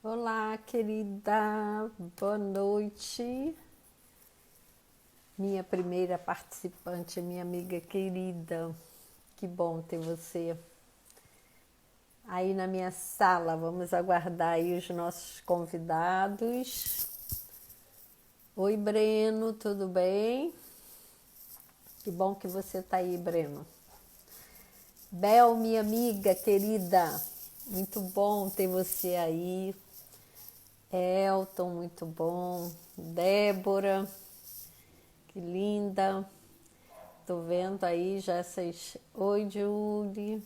Olá, querida, boa noite. Minha primeira participante, minha amiga querida, que bom ter você aí na minha sala. Vamos aguardar aí os nossos convidados. Oi, Breno, tudo bem? Que bom que você tá aí, Breno. Bel, minha amiga querida, muito bom ter você aí. Elton, muito bom. Débora, que linda. Tô vendo aí já essas. Oi, Julie.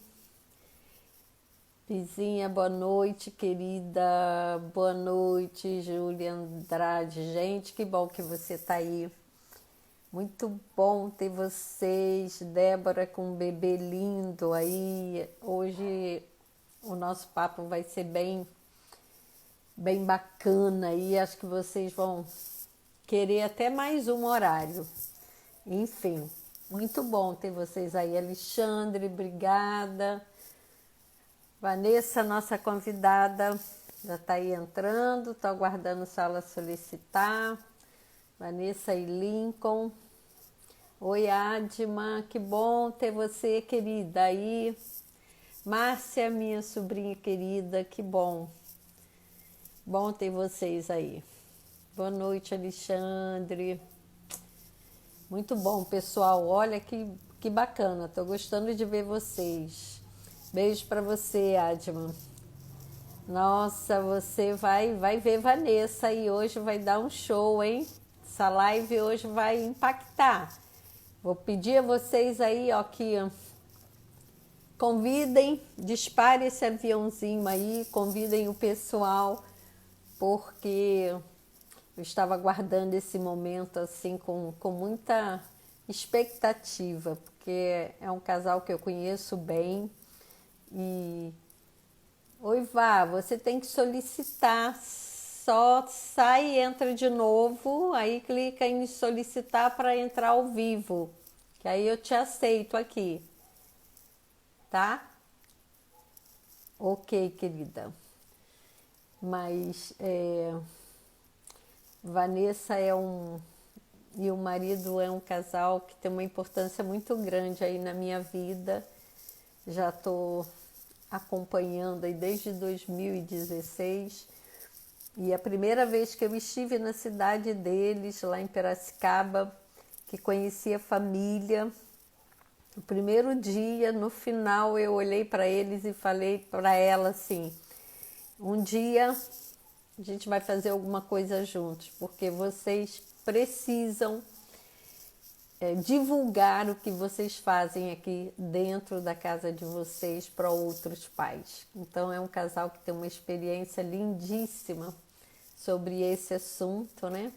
Vizinha, boa noite, querida. Boa noite, Júlia Andrade. Gente, que bom que você tá aí. Muito bom ter vocês. Débora com um bebê lindo aí. Hoje o nosso papo vai ser bem bacana e acho que vocês vão querer até mais um horário. Enfim, muito bom ter vocês aí. Alexandre, obrigada. Vanessa, nossa convidada, já está aí entrando, estou aguardando se ela solicitar. Vanessa e Lincoln. Oi, Adma, que bom ter você, querida, aí. Márcia, minha sobrinha querida, que bom. Bom ter vocês aí. Boa noite, Alexandre. Muito bom, pessoal. Olha que bacana. Estou gostando de ver vocês. Beijo para você, Adman. Nossa, você vai ver Vanessa e hoje vai dar um show, hein? Essa live hoje vai impactar. Vou pedir a vocês aí, ó, que convidem, dispare esse aviãozinho aí, convidem o pessoal, porque eu estava aguardando esse momento assim com muita expectativa, porque é um casal que eu conheço bem e oi, Vá, você tem que solicitar, só sai e entra de novo, aí clica em solicitar para entrar ao vivo, que aí eu te aceito aqui, tá? Ok, querida. Mas Vanessa e o marido é um casal que tem uma importância muito grande aí na minha vida. Já estou acompanhando aí desde 2016 e a primeira vez que eu estive na cidade deles, lá em Piracicaba, que conheci a família, o primeiro dia, no final, eu olhei para eles e falei para ela assim: um dia a gente vai fazer alguma coisa juntos, porque vocês precisam divulgar o que vocês fazem aqui dentro da casa de vocês para outros pais. Então é um casal que tem uma experiência lindíssima sobre esse assunto, né?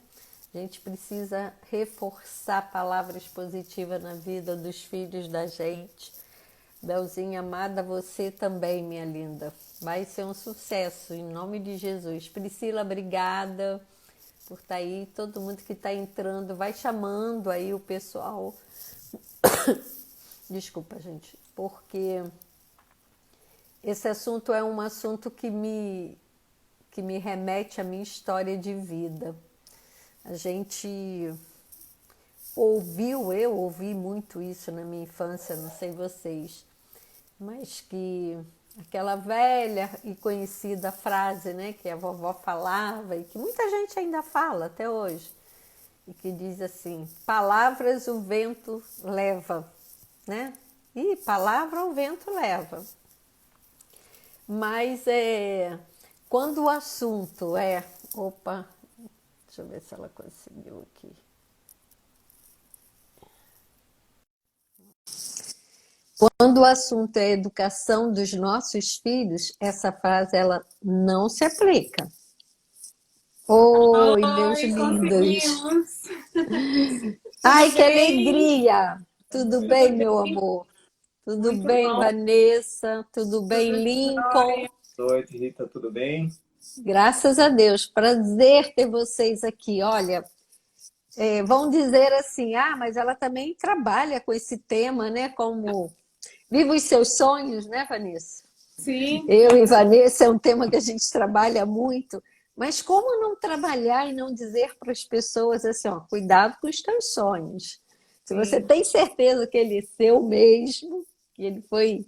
A gente precisa reforçar palavras positivas na vida dos filhos da gente. Belzinha amada, você também, minha linda. Vai ser um sucesso, em nome de Jesus. Priscila, obrigada por estar aí. Todo mundo que está entrando, vai chamando aí o pessoal. Desculpa, gente, porque esse assunto é um assunto que me remete à minha história de vida. A gente eu ouvi muito isso na minha infância, não sei vocês, mas que aquela velha e conhecida frase, né, que a vovó falava e que muita gente ainda fala até hoje, e que diz assim: palavras o vento leva, né? E palavra o vento leva. Mas quando o assunto é... Opa, deixa eu ver se ela conseguiu aqui. Quando o assunto é a educação dos nossos filhos, essa frase ela não se aplica. Oi, meus Oi, lindos. conseguimos. Ai, Tudo que bem? alegria! Tudo bem, Tudo meu bem? amor? Tudo Muito bem, bom. Vanessa? Tudo Tudo bem, Lincoln? jóia. Boa noite, Rita, tudo bem? Graças a Deus, prazer ter vocês aqui. Olha, vão dizer assim: ah, mas ela também trabalha com esse tema, né? Como vive os seus sonhos, né, Vanessa? Sim, Eu e Vanessa é um tema que a gente trabalha muito, mas como não trabalhar e não dizer para as pessoas assim, ó, cuidado com os teus sonhos. Se você sim. tem certeza que ele é seu mesmo, que ele foi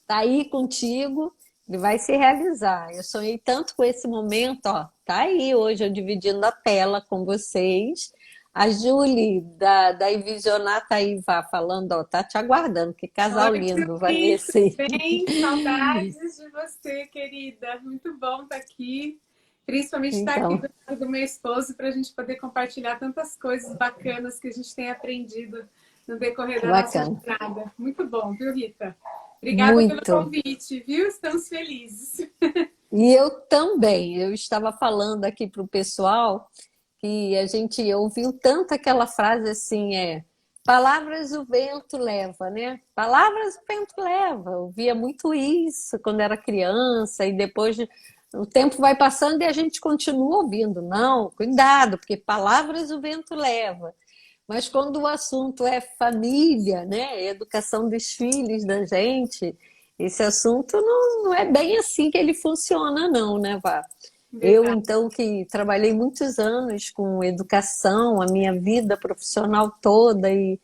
tá aí contigo, ele vai se realizar. Eu sonhei tanto com esse momento, ó, tá aí hoje eu dividindo a tela com vocês. A Julie da Ivisionar tá aí vá, falando, ó, tá te aguardando, que casal Oi, lindo, Julie, Vanessa. tudo bem? Saudades de você, querida. Muito bom estar aqui. Principalmente estar aqui Então, do lado do meu esposo para a gente poder compartilhar tantas coisas bacanas que a gente tem aprendido no decorrer que da nossa bacana. jornada. Muito bom, viu, Rita? Obrigada pelo Muito. convite, viu? Estamos felizes. E eu também, eu estava falando aqui para o pessoal que a gente ouviu tanto aquela frase assim, palavras o vento leva, né? Palavras o vento leva. Eu via muito isso quando era criança e depois o tempo vai passando e a gente continua ouvindo. Não, cuidado, porque palavras o vento leva. Mas quando o assunto é família, né? Educação dos filhos da gente, esse assunto não é bem assim que ele funciona, não, né, Vá? Eu, Verdade. então, que trabalhei muitos anos com educação, a minha vida profissional toda, e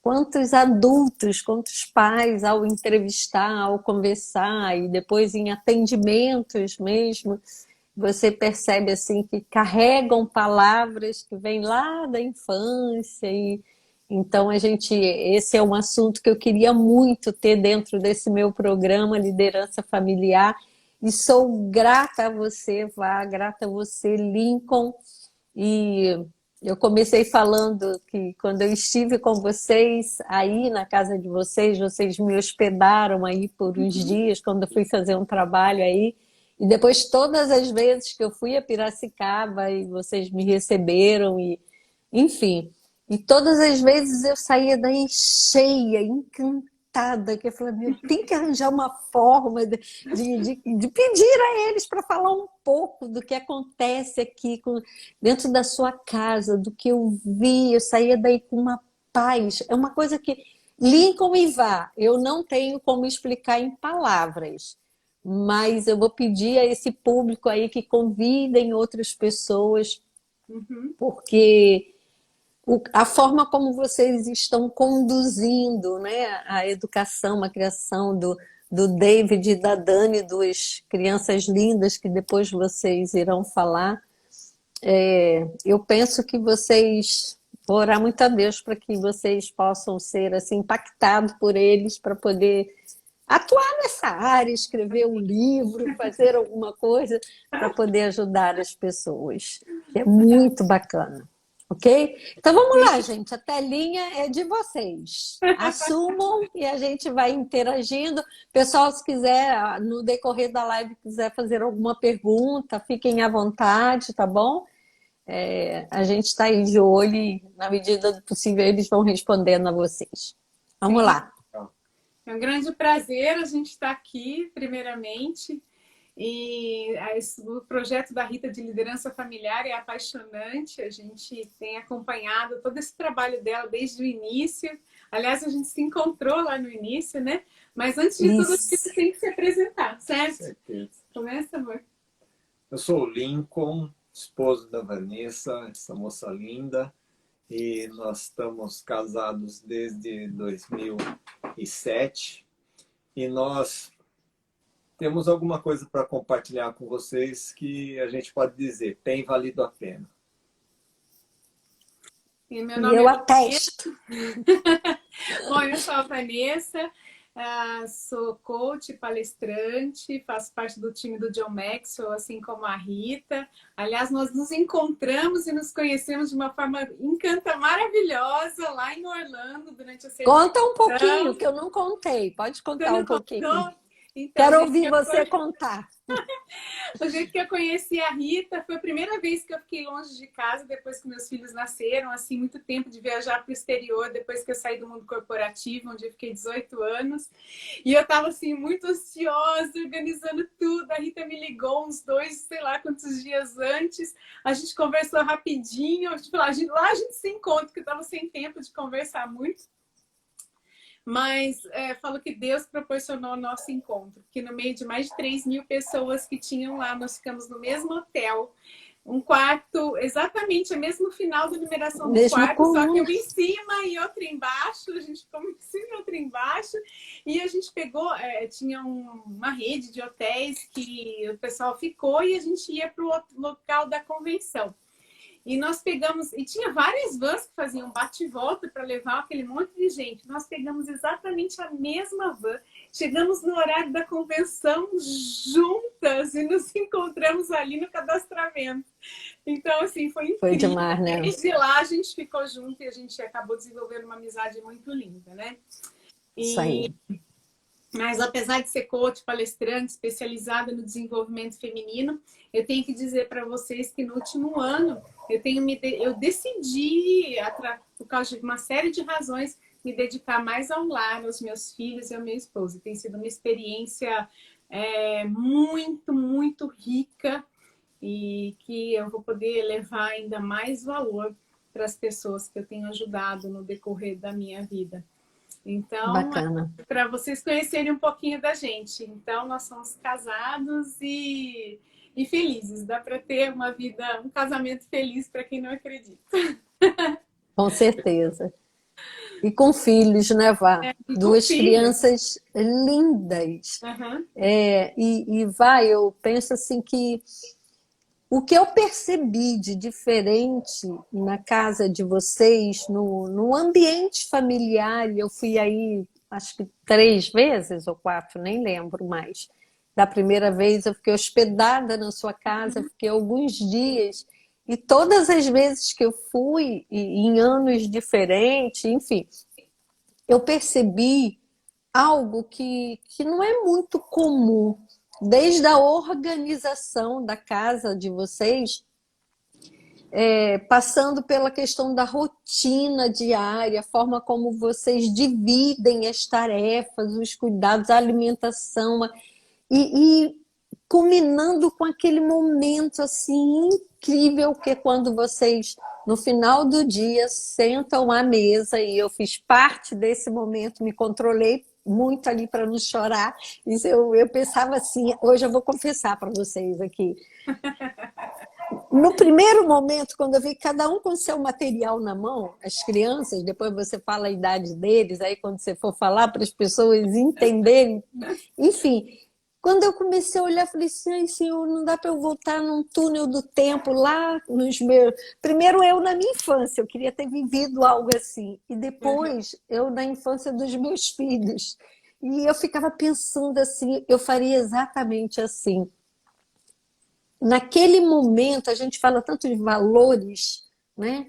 quantos adultos, quantos pais, ao entrevistar, ao conversar, e depois em atendimentos mesmo, você percebe assim que carregam palavras que vêm lá da infância e então esse é um assunto que eu queria muito ter dentro desse meu programa Liderança Familiar e sou grata a você, Vá, grata a você, Lincoln, e eu comecei falando que quando eu estive com vocês aí na casa de vocês, vocês me hospedaram aí por uns Uhum. dias quando eu fui fazer um trabalho aí. E depois todas as vezes que eu fui a Piracicaba e vocês me receberam e enfim, e todas as vezes eu saía daí cheia, encantada, que eu falei, meu, tem que arranjar uma forma de pedir a eles para falar um pouco do que acontece aqui dentro da sua casa, do que eu vi, eu saía daí com uma paz. É uma coisa que Lincoln e Vá, eu não tenho como explicar em palavras, mas eu vou pedir a esse público aí que convidem outras pessoas, Uhum. porque a forma como vocês estão conduzindo, né, a educação, a criação do David e da Dani, duas crianças lindas que depois vocês irão falar, eu penso que vocês vou orar muito a Deus para que vocês possam ser assim impactados por eles para poder atuar nessa área, escrever um livro, fazer alguma coisa para poder ajudar as pessoas, que é muito bacana. Ok? Então vamos lá, gente. A telinha é de vocês. Assumam e a gente vai interagindo. Pessoal, se quiser, no decorrer da live, quiser fazer alguma pergunta, fiquem à vontade, tá bom? A gente está aí de olho e, na medida do possível, eles vão respondendo a vocês. Vamos Sim, lá. é um grande prazer a gente estar aqui, primeiramente. E o projeto da Rita de Liderança Familiar é apaixonante. A gente tem acompanhado todo esse trabalho dela desde o início. Aliás, a gente se encontrou lá no início, né? Mas antes de tudo, você Isso. tem que se apresentar, certo? Certeza. Começa, amor. Eu sou o Lincoln, esposo da Vanessa, essa moça linda, e nós estamos casados desde 2007 e nós temos alguma coisa para compartilhar com vocês que a gente pode dizer, tem valido a pena. E meu E nome eu é atesto. Bom, eu sou a Vanessa, sou coach, palestrante, faço parte do time do John Maxwell, assim como a Rita. Aliás, nós nos encontramos e nos conhecemos de uma forma maravilhosa lá em Orlando durante a Conta um certificação. pouquinho, que eu não contei. Pode Você contar não um pouquinho. contou? Então, Quero ouvir você contar. o jeito que eu conheci a Rita foi a primeira vez que eu fiquei longe de casa depois que meus filhos nasceram, assim, muito tempo de viajar para o exterior, depois que eu saí do mundo corporativo, onde eu fiquei 18 anos. E eu estava, assim, muito ansiosa, organizando tudo. A Rita me ligou uns dois, sei lá quantos dias antes. A gente conversou rapidinho. Tipo, lá a gente se encontra, porque eu estava sem tempo de conversar muito. Mas falo que Deus proporcionou o nosso encontro, porque no meio de mais de 3.000 pessoas que tinham lá, nós ficamos no mesmo hotel, um quarto, exatamente o mesmo final da numeração dos Mesmo quartos, só que comum. um em cima e outro embaixo, a gente ficou um em cima e outro embaixo, e a gente pegou, tinha uma rede de hotéis que o pessoal ficou e a gente ia para o local da convenção. E nós pegamos, e tinha várias vans que faziam bate e volta para levar aquele monte de gente. Nós pegamos exatamente a mesma van, chegamos no horário da convenção juntas e nos encontramos ali no cadastramento. Então, assim, foi Foi incrível. demais, né? Desde lá a gente ficou junto e a gente acabou desenvolvendo uma amizade muito linda, né? Isso aí. Mas apesar de ser coach, palestrante, especializada no desenvolvimento feminino, eu tenho que dizer para vocês que no último ano eu decidi, por causa de uma série de razões, me dedicar mais ao lar, aos meus filhos e ao meu esposo. Tem sido uma experiência muito, muito rica e que eu vou poder levar ainda mais valor para as pessoas que eu tenho ajudado no decorrer da minha vida. Então, Bacana. para vocês conhecerem um pouquinho da gente. Então, nós somos casados e felizes. Dá para ter uma vida, um casamento feliz para quem não acredita. Com certeza. E com filhos, né, Vá? E com Duas filhos. crianças lindas. Uhum. E Vá, eu penso assim que o que eu percebi de diferente na casa de vocês, no ambiente familiar, e eu fui aí acho que 3 vezes ou 4, nem lembro mais. Da primeira vez eu fiquei hospedada na sua casa, fiquei alguns dias, e todas as vezes que eu fui, em anos diferentes, enfim, eu percebi algo que não é muito comum. Desde a organização da casa de vocês, passando pela questão da rotina diária, a forma como vocês dividem as tarefas, os cuidados, a alimentação, e culminando com aquele momento assim incrível que é quando vocês, no final do dia, sentam à mesa, e eu fiz parte desse momento, me controlei muito ali para não chorar. Isso eu pensava assim, hoje eu vou confessar para vocês aqui. No primeiro momento, quando eu vi cada um com seu material na mão, as crianças, depois você fala a idade deles, aí quando você for falar para as pessoas entenderem, enfim, quando eu comecei a olhar, falei assim, ai, Senhor, não dá para eu voltar num túnel do tempo lá nos meus... Primeiro eu na minha infância, eu queria ter vivido algo assim, e depois eu na infância dos meus filhos. E eu ficava pensando assim, eu faria exatamente assim. Naquele momento, a gente fala tanto de valores, né?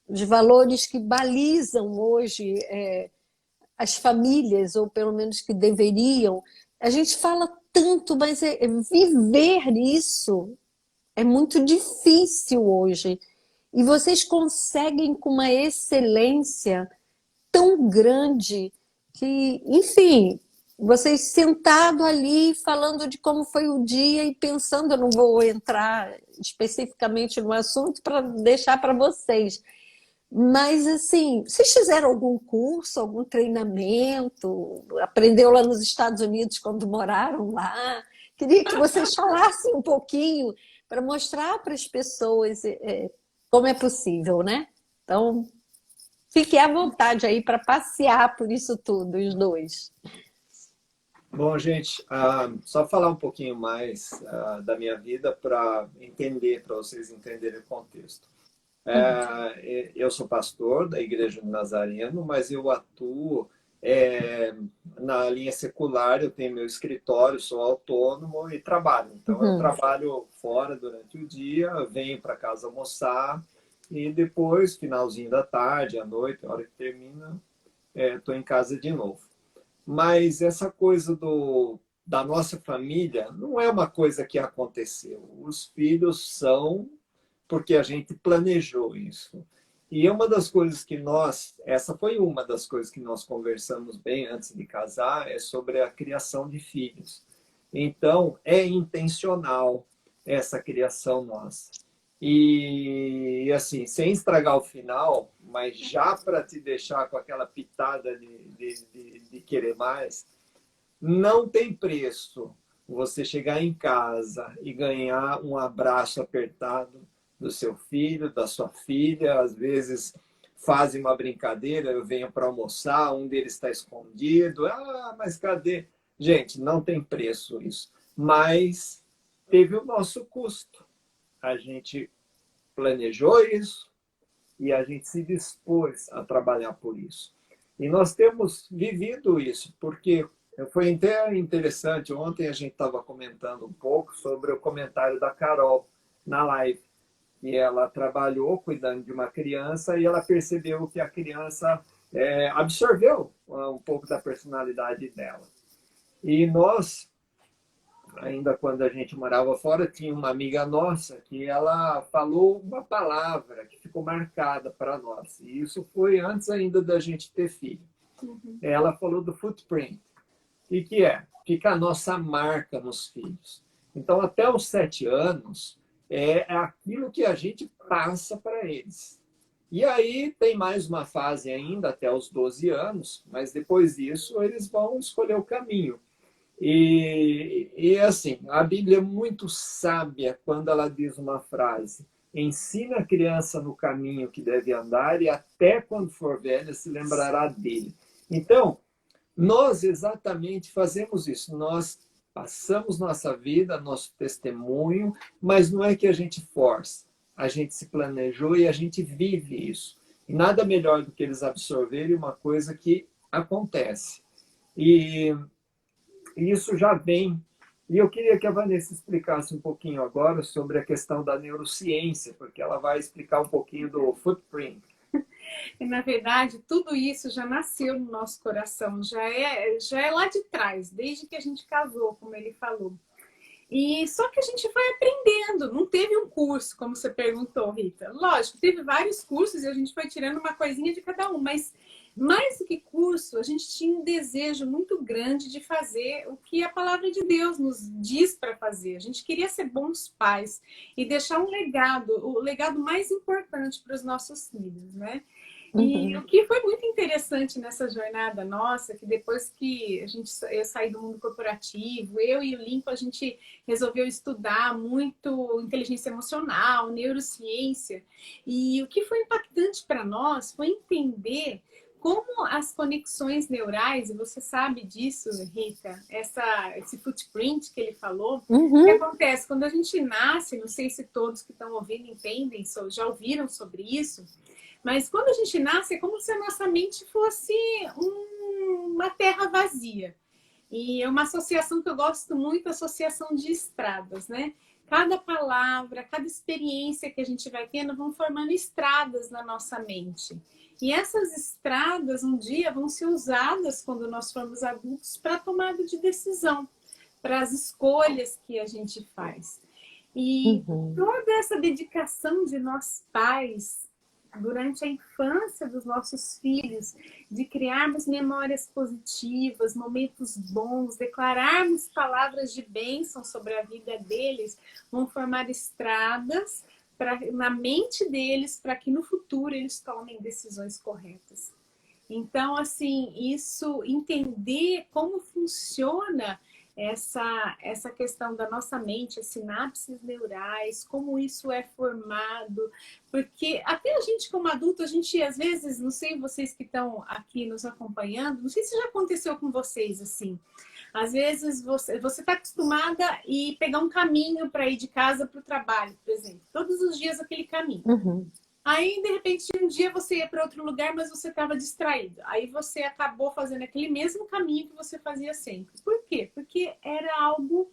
Os valores que balizam hoje as famílias, ou pelo menos que deveriam. A gente fala tanto, mas viver isso é muito difícil hoje. E vocês conseguem com uma excelência tão grande que, enfim, vocês sentados ali falando de como foi o dia e pensando, eu não vou entrar especificamente no assunto para deixar para vocês, mas assim, vocês fizeram algum curso, algum treinamento, aprendeu lá nos Estados Unidos quando moraram lá? Queria que vocês falassem um pouquinho para mostrar para as pessoas como é possível, né? Então, fique à vontade aí para passear por isso tudo, os dois. Bom, gente, só falar um pouquinho mais da minha vida para vocês entenderem o contexto. Eu sou pastor da Igreja do Nazareno, mas eu atuo na linha secular, eu tenho meu escritório, sou autônomo e trabalho. Então, eu trabalho fora durante o dia, venho para casa almoçar e depois, finalzinho da tarde, à noite, a hora que termina, estou em casa de novo. Mas essa coisa da nossa família não é uma coisa que aconteceu. Os filhos são porque a gente planejou isso. E uma das coisas que essa foi uma das coisas que nós conversamos bem antes de casar, é sobre a criação de filhos. Então, é intencional essa criação nossa. E assim, sem estragar o final, mas já para te deixar com aquela pitada de querer mais, não tem preço você chegar em casa e ganhar um abraço apertado do seu filho, da sua filha. Às vezes fazem uma brincadeira, eu venho para almoçar, um deles está escondido. Ah, mas cadê? Gente, não tem preço isso. Mas teve o nosso custo. A gente planejou isso e a gente se dispôs a trabalhar por isso. E nós temos vivido isso, porque foi até interessante. Ontem a gente estava comentando um pouco sobre o comentário da Carol na live. E ela trabalhou cuidando de uma criança e ela percebeu que a criança absorveu um pouco da personalidade dela. E nós, ainda quando a gente morava fora, tinha uma amiga nossa que ela falou uma palavra que ficou marcada para nós. E isso foi antes ainda da gente ter filho. Ela falou do footprint. E que fica a nossa marca nos filhos. Então, até os 7 anos, é aquilo que a gente passa para eles. E aí tem mais uma fase ainda, até os 12 anos, mas depois disso eles vão escolher o caminho. E assim, a Bíblia é muito sábia quando ela diz uma frase: ensina a criança no caminho que deve andar e até quando for velha se lembrará dele. Então, nós exatamente fazemos isso. Nós passamos nossa vida, nosso testemunho, mas não é que a gente força. A gente se planejou e a gente vive isso. E nada melhor do que eles absorverem uma coisa que acontece. E isso já vem. E eu queria que a Vanessa explicasse um pouquinho agora sobre a questão da neurociência, porque ela vai explicar um pouquinho do footprint. E, na verdade, tudo isso já nasceu no nosso coração, já é lá de trás, desde que a gente casou, como ele falou. E só que a gente vai aprendendo, não teve um curso, como você perguntou, Rita. Lógico, teve vários cursos e a gente foi tirando uma coisinha de cada um, mas mais do que curso, a gente tinha um desejo muito grande de fazer o que a palavra de Deus nos diz para fazer. A gente queria ser bons pais e deixar um legado, o legado mais importante para os nossos filhos, né? E o que foi muito interessante nessa jornada nossa, que depois que eu saí do mundo corporativo, eu e o Limpo, a gente resolveu estudar muito inteligência emocional, neurociência. E o que foi impactante para nós foi entender como as conexões neurais, e você sabe disso, Rita, esse footprint que ele falou, o que acontece quando a gente nasce, não sei se todos que estão ouvindo entendem, já ouviram sobre isso, mas quando a gente nasce é como se a nossa mente fosse uma terra vazia. E é uma associação que eu gosto muito, associação de estradas, né? Cada palavra, cada experiência que a gente vai tendo vão formando estradas na nossa mente. E essas estradas um dia vão ser usadas quando nós formos adultos para a tomada de decisão, para as escolhas que a gente faz. E toda essa dedicação de nós pais durante a infância dos nossos filhos, de criarmos memórias positivas, momentos bons, declararmos palavras de bênção sobre a vida deles, vão formar estradas na mente deles para que no futuro eles tomem decisões corretas. Então, assim, isso, entender como funciona essa questão da nossa mente, as sinapses neurais, como isso é formado, porque até a gente como adulto, a gente às vezes, não sei vocês que estão aqui nos acompanhando, não sei se já aconteceu com vocês assim, às vezes você está acostumada a pegar um caminho para ir de casa para o trabalho, por exemplo, todos os dias aquele caminho. Aí, de repente, um dia você ia para outro lugar, mas você estava distraído. Aí você acabou fazendo aquele mesmo caminho que você fazia sempre. Por quê? Porque era algo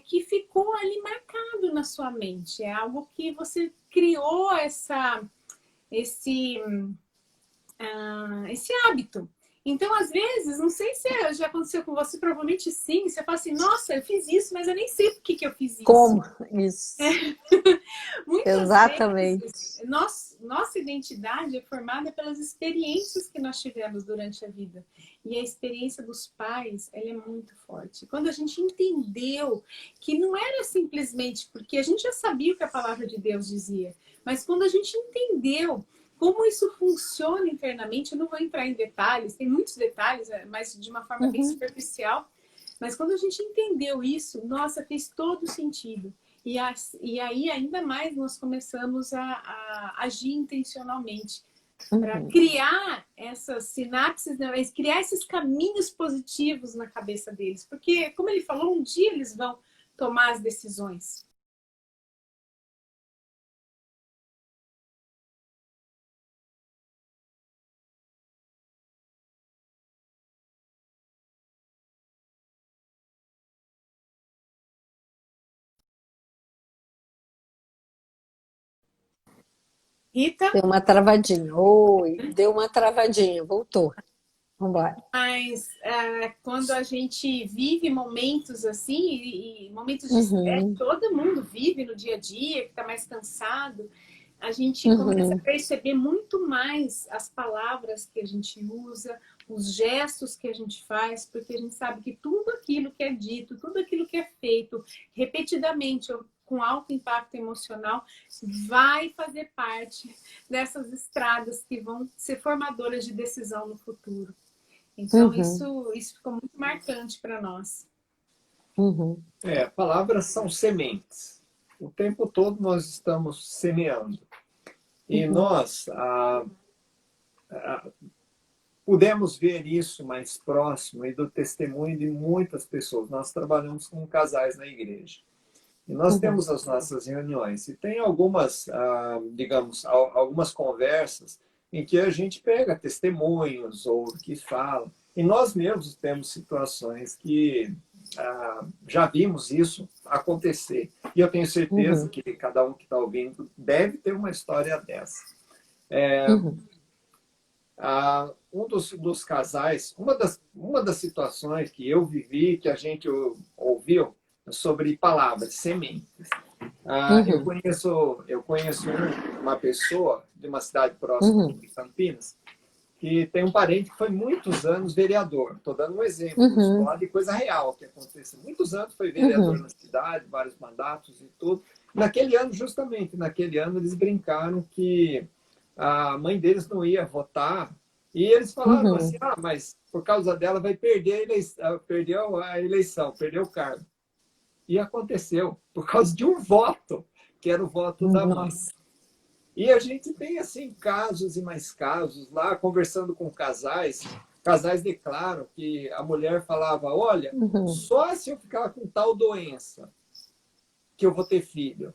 que ficou ali marcado na sua mente. É algo que você criou esse hábito. Então, às vezes, não sei se já aconteceu com você, provavelmente sim. Você fala assim, nossa, eu fiz isso, mas eu nem sei por que eu fiz isso. Como? Isso. Muitas Exatamente. vezes, nossa identidade é formada pelas experiências que nós tivemos durante a vida. E a experiência dos pais, ela é muito forte. Quando a gente entendeu que não era simplesmente porque a gente já sabia o que a palavra de Deus dizia, Mas quando a gente entendeu como isso funciona internamente, eu não vou entrar em detalhes, tem muitos detalhes, mas de uma forma bem superficial. Mas quando a gente entendeu isso, nossa, fez todo sentido. E aí, ainda mais, nós começamos a agir intencionalmente para criar essas sinapses, né? Criar esses caminhos positivos na cabeça deles. Porque, como ele falou, um dia eles vão tomar as decisões. Rita? Deu uma travadinha. Oi, deu uma travadinha, voltou. Vamos embora. Mas quando a gente vive momentos assim, e momentos de estresse, todo mundo vive no dia a dia, que está mais cansado, a gente começa a perceber muito mais as palavras que a gente usa, os gestos que a gente faz, porque a gente sabe que tudo aquilo que é dito, tudo aquilo que é feito repetidamente, com alto impacto emocional, vai fazer parte dessas estradas que vão ser formadoras de decisão no futuro. Então, isso ficou muito marcante para nós. Palavras são sementes. O tempo todo nós estamos semeando. E nós pudemos ver isso mais próximo e do testemunho de muitas pessoas. Nós trabalhamos com casais na igreja. E nós temos as nossas reuniões. E tem algumas, digamos, algumas conversas em que a gente pega testemunhos ou que fala. E nós mesmos temos situações que já vimos isso acontecer. E eu tenho certeza que cada um que está ouvindo deve ter uma história dessa. Um dos casais, uma das situações que eu vivi, que a gente ouviu, sobre palavras, sementes. Eu conheço uma pessoa de uma cidade próxima de Campinas, que tem um parente que foi muitos anos vereador. Estou dando um exemplo, de coisa real que aconteceu. Muitos anos foi vereador na cidade, vários mandatos e tudo. Justamente naquele ano, eles brincaram que a mãe deles não ia votar. E eles falaram assim, mas por causa dela vai perder a eleição, perdeu o cargo. E aconteceu, por causa de um voto, que era o voto da mãe. E a gente tem, assim, casos e mais casos lá, conversando com casais declaram que a mulher falava, olha, só se eu ficar com tal doença que eu vou ter filho.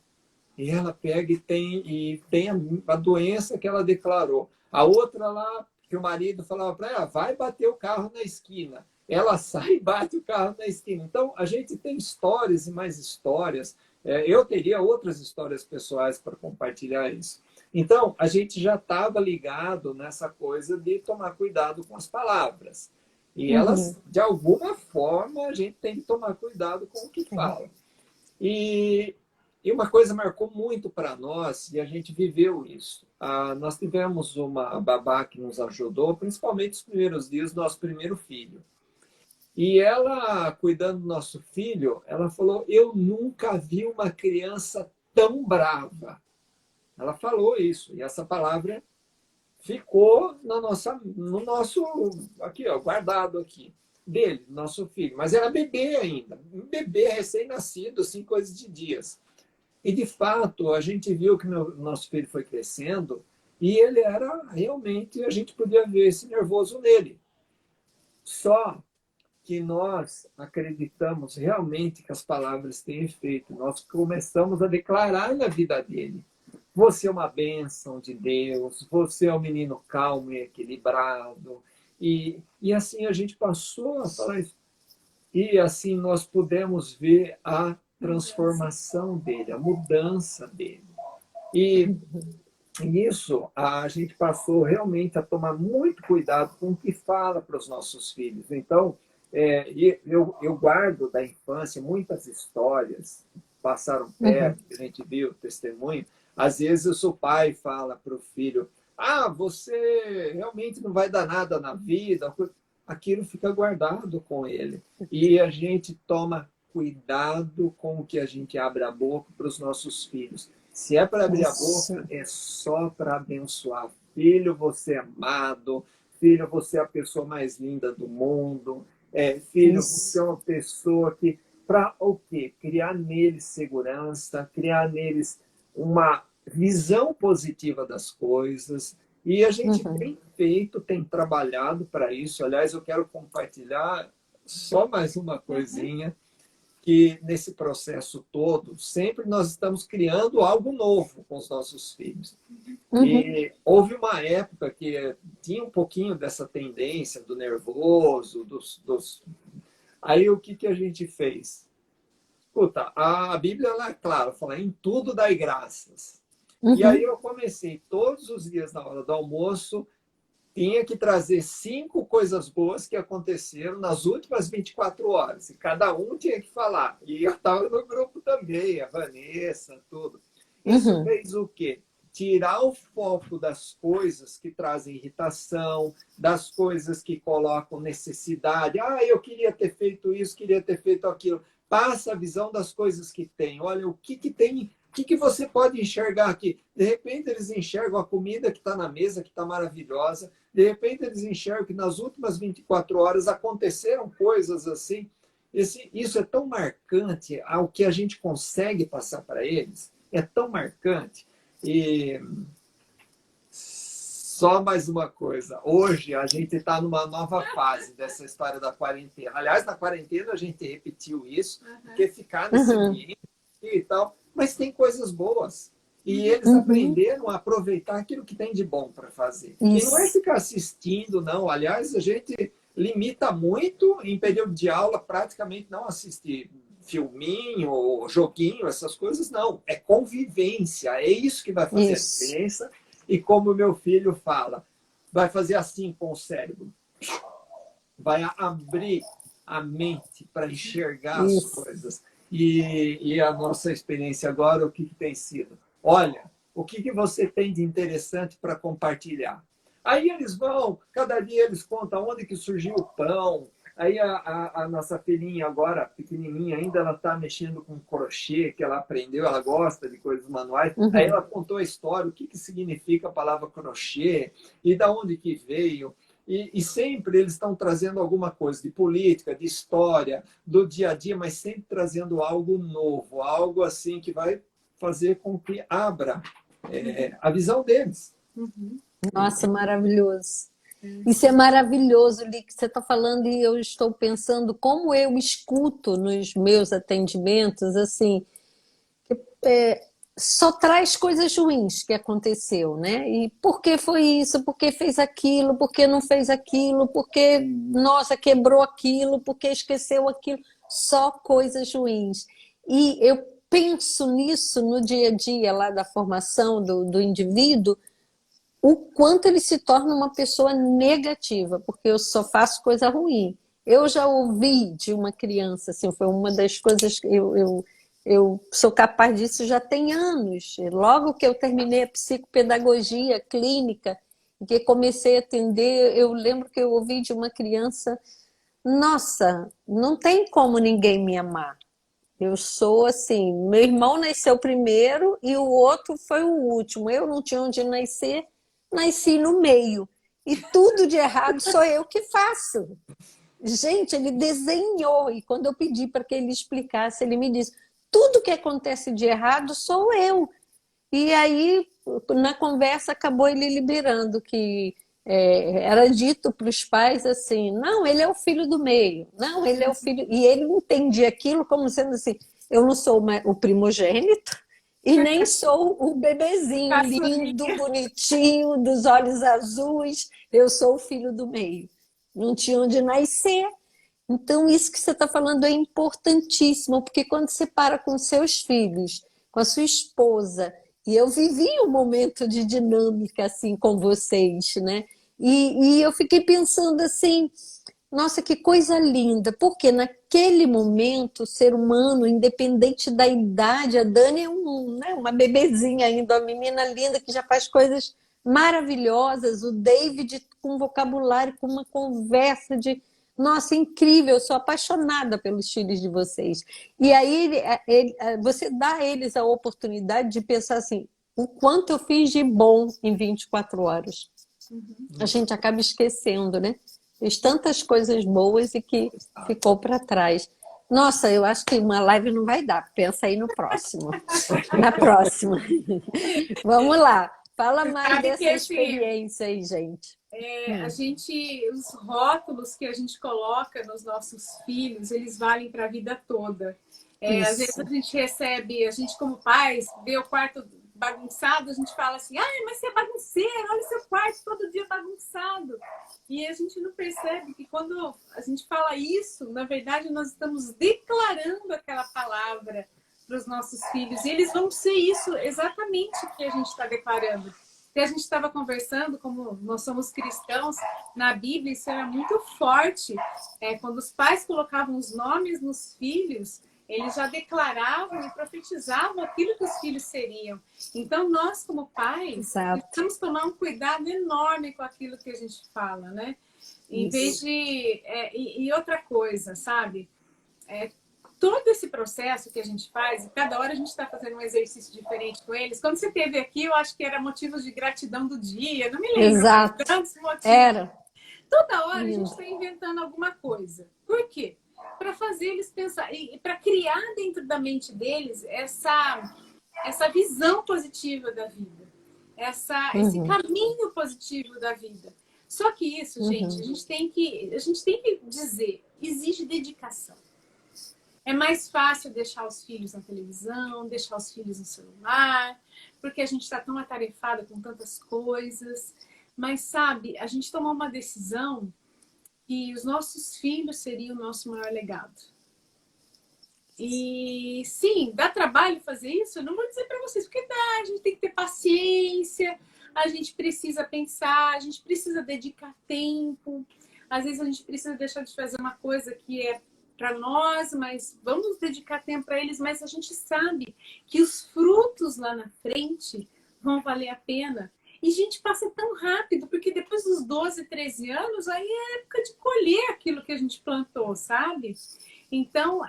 E ela pega e tem a doença que ela declarou. A outra lá, que o marido falava para ela, vai bater o carro na esquina. Ela sai e bate o carro na esquina. Então, a gente tem histórias e mais histórias. Eu teria outras histórias pessoais para compartilhar isso. Então, a gente já estava ligado nessa coisa de tomar cuidado com as palavras. E elas, de alguma forma, a gente tem que tomar cuidado com o que fala. E uma coisa marcou muito para nós, e a gente viveu isso. Nós tivemos uma babá que nos ajudou, principalmente os primeiros dias do nosso primeiro filho. E ela, cuidando do nosso filho, ela falou, eu nunca vi uma criança tão brava. Ela falou isso, e essa palavra ficou no nosso, aqui, ó, guardado aqui, dele, nosso filho. Mas era bebê ainda, um bebê recém-nascido, assim, coisa de dias. E, de fato, a gente viu que nosso filho foi crescendo e ele era realmente, a gente podia ver esse nervoso nele. Só que nós acreditamos realmente que as palavras têm efeito. Nós começamos a declarar na vida dele. Você é uma bênção de Deus, você é um menino calmo e equilibrado. E assim a gente passou a falar isso. E assim nós pudemos ver a transformação dele, a mudança dele. E isso a gente passou realmente a tomar muito cuidado com o que fala para os nossos filhos. Então, eu guardo da infância muitas histórias, passaram perto, que a gente viu, testemunho. Às vezes o pai fala para o filho, você realmente não vai dar nada na vida. Aquilo fica guardado com ele. E a gente toma cuidado com o que a gente abre a boca para os nossos filhos. Se é para abrir a Isso. boca, é só para abençoar. Filho, você é amado. Filho, você é a pessoa mais linda do mundo. Filho, você é Isso. uma pessoa que... Para o quê? Criar neles segurança, criar neles uma visão positiva das coisas. E a gente Uhum. tem feito, tem trabalhado para isso. Aliás, eu quero compartilhar só mais uma coisinha, que nesse processo todo, sempre nós estamos criando algo novo com os nossos filhos. Uhum. E houve uma época que tinha um pouquinho dessa tendência do nervoso, Aí o que a gente fez? Escuta, a Bíblia, ela é clara, fala em tudo dai graças. E aí Uhum. eu comecei todos os dias na hora do almoço, tinha que trazer 5 coisas boas que aconteceram nas últimas 24 horas. E cada um tinha que falar. E eu estava no grupo também, a Vanessa, tudo. Isso Uhum. fez o quê? Tirar o foco das coisas que trazem irritação, das coisas que colocam necessidade. Ah, eu queria ter feito isso, queria ter feito aquilo. Passa a visão das coisas que tem. Olha, o que tem, o que você pode enxergar aqui? De repente, eles enxergam a comida que está na mesa, que está maravilhosa. De repente, eles enxergam que nas últimas 24 horas aconteceram coisas assim. Isso é tão marcante ao que a gente consegue passar para eles. É tão marcante. E só mais uma coisa. Hoje a gente está numa nova fase dessa história da quarentena. Aliás, na quarentena a gente repetiu isso, porque ficar nesse Uhum. ambiente e tal, mas tem coisas boas. E eles Uhum. aprenderam a aproveitar aquilo que tem de bom para fazer. E não é Isso. ficar assistindo, não. Aliás, a gente limita muito em período de aula, praticamente não assistir filminho, joguinho, essas coisas, não. É convivência. É isso que vai fazer a Isso. diferença. E como meu filho fala, vai fazer assim com o cérebro. Vai abrir a mente para enxergar as Isso. coisas. E a nossa experiência agora, o que tem sido? Olha, o que você tem de interessante para compartilhar? Aí eles vão, cada dia eles contam onde que surgiu o pão. Aí a nossa filhinha agora, pequenininha ainda, ela está mexendo com crochê, que ela aprendeu, ela gosta de coisas manuais. Aí Uhum. ela contou a história, o que significa a palavra crochê e da onde que veio. E sempre eles estão trazendo alguma coisa de política, de história, do dia a dia, mas sempre trazendo algo novo, algo assim que vai fazer com que abra a visão deles. Nossa, maravilhoso. Isso é maravilhoso, Li, que você está falando, e eu estou pensando como eu escuto nos meus atendimentos, assim, é, só traz coisas ruins que aconteceu, né? E por que foi isso? Por que fez aquilo? Por que não fez aquilo? Por que, nossa, quebrou aquilo? Por que esqueceu aquilo? Só coisas ruins. E eu penso nisso no dia a dia lá da formação do indivíduo, o quanto ele se torna uma pessoa negativa, porque eu só faço coisa ruim. Eu já ouvi de uma criança, assim, foi uma das coisas que eu sou capaz disso já tem anos. Logo que eu terminei a psicopedagogia clínica, que comecei a atender, eu lembro que eu ouvi de uma criança: nossa, não tem como ninguém me amar. Eu sou assim, meu irmão nasceu primeiro e o outro foi o último. Eu não tinha onde nascer, nasci no meio. E tudo de errado sou eu que faço. Gente, ele desenhou, e quando eu pedi para que ele explicasse, ele me disse: tudo que acontece de errado sou eu. E aí, na conversa, acabou ele liberando que era dito para os pais assim: não, ele é o filho do meio, não, ele é o filho. E ele entendia aquilo como sendo assim: eu não sou o primogênito e nem sou o bebezinho lindo, Caçulinha. bonitinho, dos olhos azuis, eu sou o filho do meio. Não tinha onde nascer. Então, isso que você está falando é importantíssimo, porque quando você para com seus filhos, com a sua esposa, e eu vivi um momento de dinâmica assim com vocês, né? E eu fiquei pensando assim, nossa, que coisa linda, porque naquele momento o ser humano, independente da idade, a Dani é né, uma bebezinha ainda, uma menina linda que já faz coisas maravilhosas, o David com vocabulário, com uma conversa de Nossa, incrível, eu sou apaixonada pelos filhos de vocês. E aí você dá a eles a oportunidade de pensar assim, o quanto eu fiz de bom em 24 horas. A gente acaba esquecendo, né? Fez tantas coisas boas e que ficou para trás. Nossa, eu acho que uma live não vai dar. Pensa aí no próximo. Na próxima. Vamos lá. Fala mais Sabe que dessa esse, experiência aí, gente. a gente, os rótulos que a gente coloca nos nossos filhos, eles valem para a vida toda. Às vezes a Isso. gente recebe, a gente como pais, vê o quarto bagunçado, a gente fala assim, ai, mas você é bagunceiro, olha seu quarto todo dia bagunçado. E a gente não percebe que quando a gente fala isso, na verdade nós estamos declarando aquela palavra para os nossos filhos. E eles vão ser isso exatamente que a gente está declarando. Que a gente estava conversando, como nós somos cristãos, na Bíblia isso era muito forte. Quando os pais colocavam os nomes nos filhos, eles já declaravam e profetizavam aquilo que os filhos seriam. Então, nós, como pais, Exato. precisamos tomar um cuidado enorme com aquilo que a gente fala, né? Em vez de... e outra coisa, sabe? Todo esse processo que a gente faz, e cada hora a gente está fazendo um exercício diferente com eles. Quando você esteve aqui, eu acho que era motivos de gratidão do dia, não me lembro. Exato. Tantos motivos. Era. Toda hora a gente está inventando alguma coisa. Por quê? Para fazer eles pensar, e para criar dentro da mente deles essa visão positiva da vida, esse caminho positivo da vida. Só que isso, gente, a gente tem que dizer, exige dedicação. É mais fácil deixar os filhos na televisão, deixar os filhos no celular, porque a gente está tão atarefada com tantas coisas. Mas, sabe, a gente tomou uma decisão que os nossos filhos seriam o nosso maior legado. E, sim, dá trabalho fazer isso? Eu não vou dizer para vocês, porque dá, a gente tem que ter paciência, a gente precisa pensar, a gente precisa dedicar tempo. Às vezes a gente precisa deixar de fazer uma coisa que é para nós, mas vamos dedicar tempo para eles, mas a gente sabe que os frutos lá na frente vão valer a pena. E, gente, passa tão rápido, porque depois dos 12, 13 anos, aí é época de colher aquilo que a gente plantou, sabe? Então,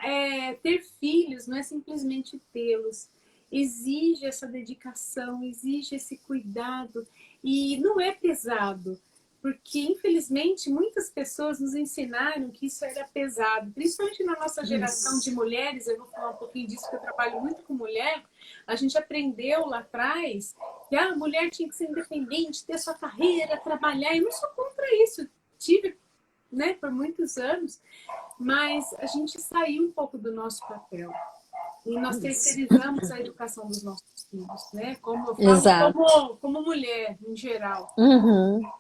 ter filhos não é simplesmente tê-los. Exige essa dedicação, exige esse cuidado. E não é pesado. Porque, infelizmente, muitas pessoas nos ensinaram que isso era pesado. Principalmente na nossa geração de mulheres, eu vou falar um pouquinho disso, porque eu trabalho muito com mulher. A gente aprendeu lá atrás que a mulher tinha que ser independente, ter sua carreira, trabalhar. Eu não sou contra isso. Tive, né, por muitos anos. Mas a gente saiu um pouco do nosso papel. E nós terceirizamos a educação dos nossos filhos, né? Como eu falo, como mulher, em geral.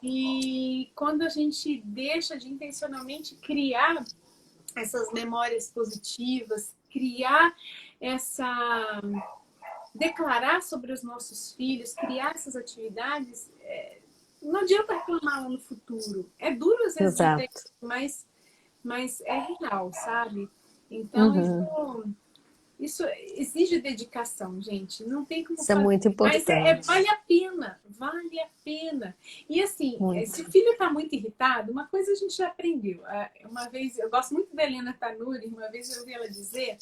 E quando a gente deixa de intencionalmente criar essas memórias positivas, criar declarar sobre os nossos filhos, criar essas atividades, não adianta reclamar lá no futuro. É duro às vezes, mas é real, sabe? Então, isso exige dedicação, gente. Não tem como fazer. É muito importante. Mas vale a pena, vale a pena. E assim, se o filho está muito irritado, uma coisa a gente já aprendeu. Uma vez, eu gosto muito da Helena Tanuri, uma vez eu ouvi ela dizer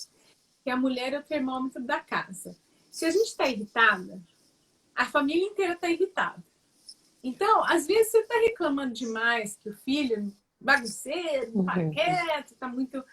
que a mulher é o termômetro da casa. Se a gente está irritada, a família inteira está irritada. Então, às vezes você está reclamando demais que o filho bagunceiro, não para quieto, está muito...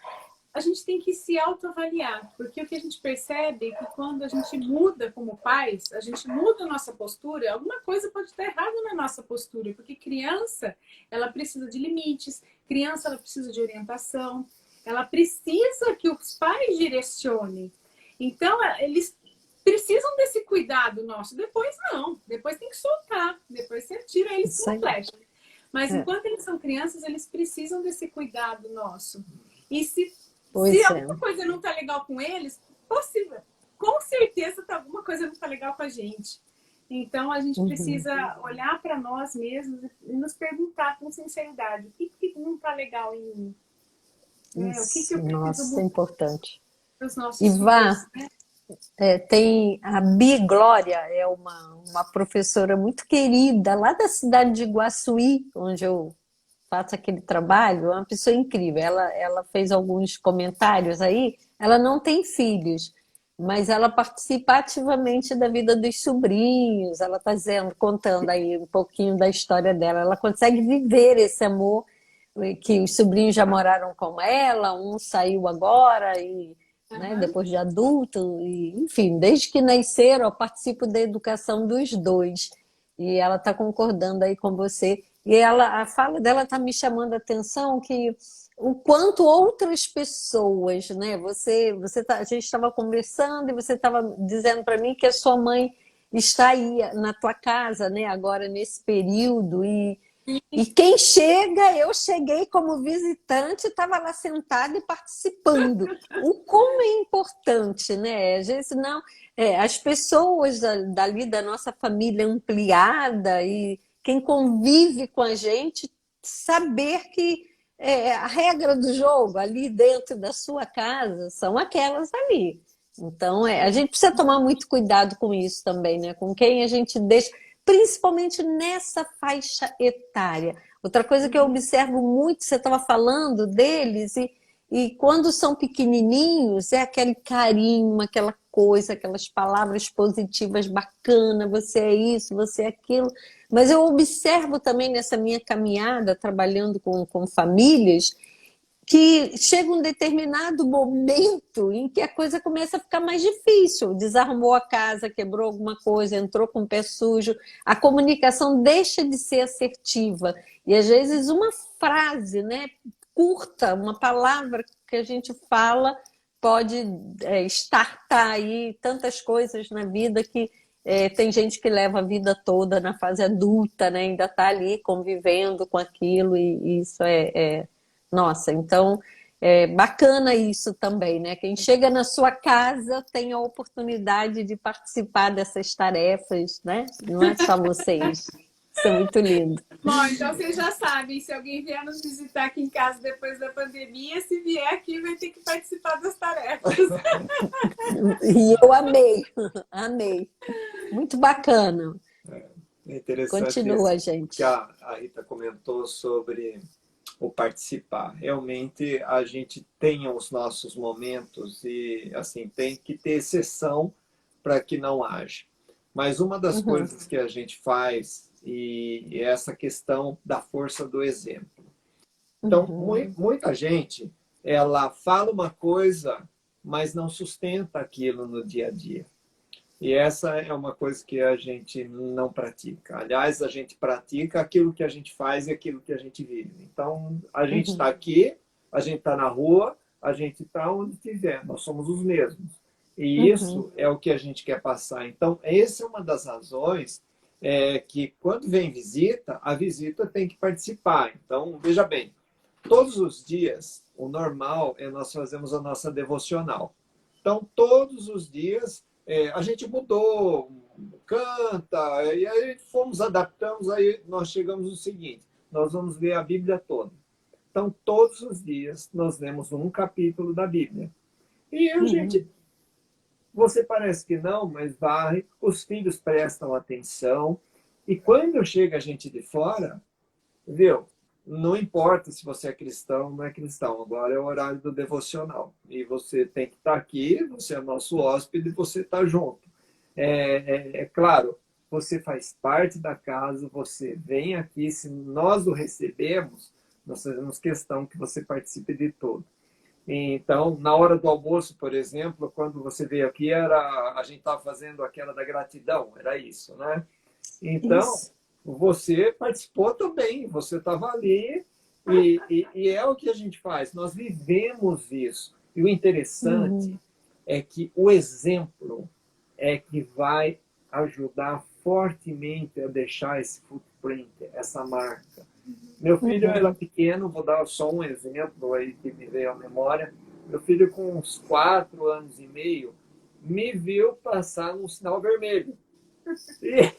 A gente tem que se autoavaliar, porque o que a gente percebe é que quando a gente muda como pais, a gente muda a nossa postura, alguma coisa pode estar errada na nossa postura, porque criança, ela precisa de limites, criança, ela precisa de orientação, ela precisa que os pais direcionem. Então, eles precisam desse cuidado nosso. Depois não, depois tem que soltar, depois você tira eles com flecha. Mas enquanto eles são crianças, eles precisam desse cuidado nosso. E se alguma coisa não está legal com eles, com certeza alguma coisa não está legal com a gente. Então, a gente precisa olhar para nós mesmos e nos perguntar com sinceridade, o que não está legal em mim? O que eu preciso Nossa, é importante. para os nossos filhos, né? Tem a Bi Glória, é uma professora muito querida, lá da cidade de Iguaçuí, onde eu faço aquele trabalho, é uma pessoa incrível. Ela fez alguns comentários aí, ela não tem filhos, mas ela participa ativamente da vida dos sobrinhos, ela está dizendo, contando aí um pouquinho da história dela. Ela consegue viver esse amor, que os sobrinhos já moraram com ela, um saiu agora, e, né, depois de adulto, e, enfim, desde que nasceram, eu participo da educação dos dois. E ela está concordando aí com você. E ela, a fala dela está me chamando a atenção que o quanto outras pessoas, né? A gente estava conversando e você estava dizendo para mim que a sua mãe está aí na tua casa, né? Agora nesse período e quem chega, eu cheguei como visitante, estava lá sentada e participando. O como é importante, né? Às vezes não, as pessoas dali da nossa família ampliada e quem convive com a gente saber que a regra do jogo ali dentro da sua casa são aquelas ali. Então, a gente precisa tomar muito cuidado com isso também, né? Com quem a gente deixa, principalmente nessa faixa etária. Outra coisa que eu observo muito, você estava falando deles, e quando são pequenininhos, é aquele carinho, aquela coisa, aquelas palavras positivas bacanas, você é isso, você é aquilo. Mas eu observo também nessa minha caminhada, trabalhando com famílias, que chega um determinado momento em que a coisa começa a ficar mais difícil. Desarmou a casa, quebrou alguma coisa, entrou com o pé sujo. A comunicação deixa de ser assertiva. E às vezes uma frase, né, curta, uma palavra que a gente fala pode startar aí tantas coisas na vida que tem gente que leva a vida toda na fase adulta, né, ainda está ali convivendo com aquilo e isso nossa, então é bacana isso também, né? Quem chega na sua casa tem a oportunidade de participar dessas tarefas, né? Não é só vocês. Isso é muito lindo. Bom, então vocês já sabem, se alguém vier nos visitar aqui em casa depois da pandemia, se vier aqui vai ter que participar das tarefas. E eu amei, amei. Muito bacana. É interessante. Continua, gente. Que a Rita comentou sobre o participar. Realmente a gente tem os nossos momentos e assim tem que ter exceção para que não haja. Mas uma das coisas que a gente faz é essa questão da força do exemplo. Então, muita gente ela fala uma coisa, mas não sustenta aquilo no dia a dia. E essa é uma coisa que a gente não pratica. Aliás, a gente pratica aquilo que a gente faz e aquilo que a gente vive. Então, a gente está aqui, a gente está na rua, a gente está onde estiver. Nós somos os mesmos. E isso é o que a gente quer passar. Então, essa é uma das razões que, quando vem visita, a visita tem que participar. Então, veja bem, todos os dias, o normal é nós fazemos a nossa devocional. Então, todos os dias, a gente mudou, canta, e aí fomos adaptamos, aí nós chegamos no seguinte, nós vamos ler a Bíblia toda. Então, todos os dias, nós lemos um capítulo da Bíblia. E a gente, você parece que não, mas varre, os filhos prestam atenção, e quando chega a gente de fora, viu? Não importa se você é cristão ou não é cristão, agora é o horário do devocional. E você tem que estar aqui, você é nosso hóspede, você está junto. Claro, você faz parte da casa, você vem aqui, se nós o recebemos, nós fazemos questão que você participe de tudo. Então, na hora do almoço, por exemplo, quando você veio aqui, a gente estava fazendo aquela da gratidão, era isso, né? Então... Isso. Você participou também, você estava ali e é o que a gente faz, nós vivemos isso. E o interessante é que o exemplo é que vai ajudar fortemente a deixar esse footprint, essa marca. Meu filho era pequeno, vou dar só um exemplo aí que me veio à memória. Meu filho, com uns 4 anos e meio, me viu passar um sinal vermelho. E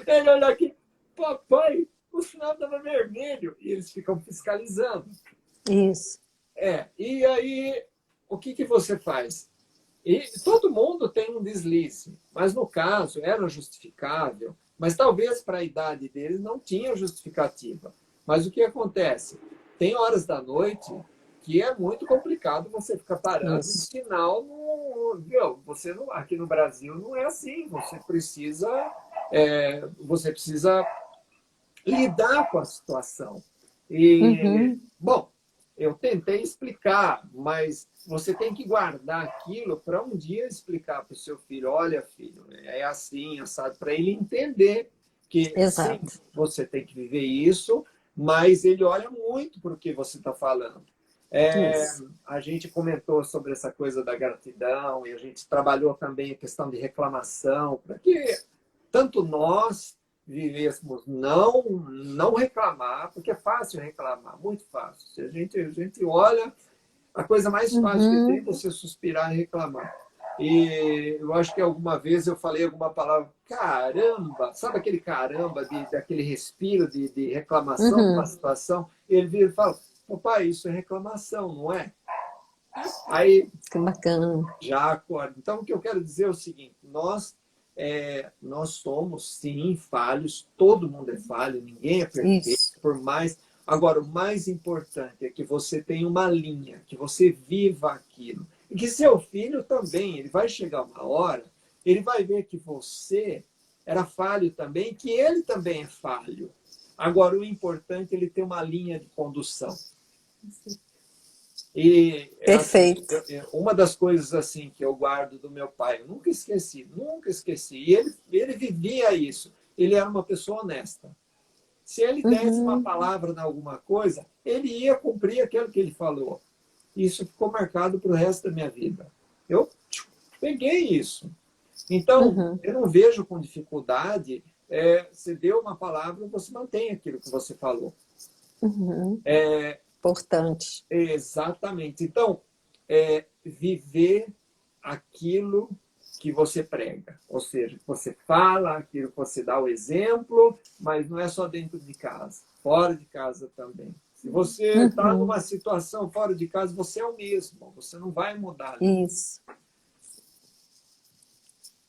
ele olhou aqui, papai, o sinal estava vermelho. E eles ficam fiscalizando. Isso. E aí, o que você faz? E todo mundo tem um deslize. Mas no caso, era justificável. Mas talvez para a idade deles não tinha justificativa. Mas o que acontece? Tem horas da noite que é muito complicado você ficar parando em sinal. Viu? Você não, aqui no Brasil não é assim. Você precisa lidar com a situação. E, bom, eu tentei explicar, mas você tem que guardar aquilo para um dia explicar para o seu filho: olha, filho, é assim, assado, para ele entender que sim, Exato. você tem que viver isso, mas ele olha muito para o que você está falando. A gente comentou sobre essa coisa da gratidão e a gente trabalhou também a questão de reclamação, para que tanto nós vivêssemos não reclamar, porque é fácil reclamar, muito fácil. Se a gente olha, a coisa mais fácil que tem é você suspirar e reclamar. E eu acho que alguma vez eu falei alguma palavra, caramba, sabe aquele caramba, daquele respiro de reclamação de uma situação? Ele vira e fala: papai, isso é reclamação, não é? Aí, que bacana. Já acorda. Então, o que eu quero dizer é o seguinte: nós somos, sim, falhos, todo mundo é falho, ninguém é perfeito, Isso. por mais. Agora, o mais importante é que você tenha uma linha, que você viva aquilo. E que seu filho também, ele vai chegar uma hora, ele vai ver que você era falho também, que ele também é falho. Agora, o importante é ele ter uma linha de condução. E Perfeito. assim, uma das coisas assim que eu guardo do meu pai, eu nunca esqueci, nunca esqueci. E ele vivia isso. Ele era uma pessoa honesta. Se ele desse uma palavra em alguma coisa, ele ia cumprir aquilo que ele falou. Isso ficou marcado para o resto da minha vida. Eu peguei isso. Então, eu não vejo com dificuldade. Você deu uma palavra, você mantém aquilo que você falou. Importante. Exatamente. Então, viver aquilo que você prega. Ou seja, você fala aquilo que você dá o exemplo, mas não é só dentro de casa, fora de casa também. Se você está numa situação fora de casa, você é o mesmo, você não vai mudar. Isso.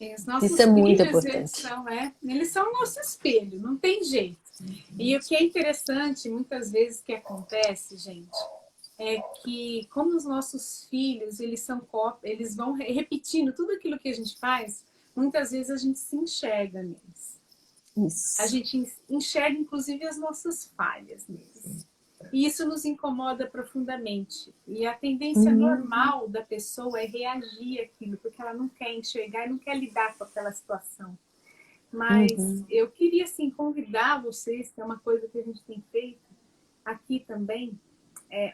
Os nossos Isso é muito filhos, importante. eles são o nosso espelho, não tem jeito. E o que é interessante, muitas vezes, que acontece, gente, é que como os nossos filhos, eles vão repetindo tudo aquilo que a gente faz, muitas vezes a gente se enxerga neles. Isso. A gente enxerga, inclusive, as nossas falhas neles. E isso nos incomoda profundamente. E a tendência normal da pessoa é reagir àquilo, porque ela não quer enxergar e não quer lidar com aquela situação. Mas eu queria, assim, convidar vocês, que é uma coisa que a gente tem feito aqui também,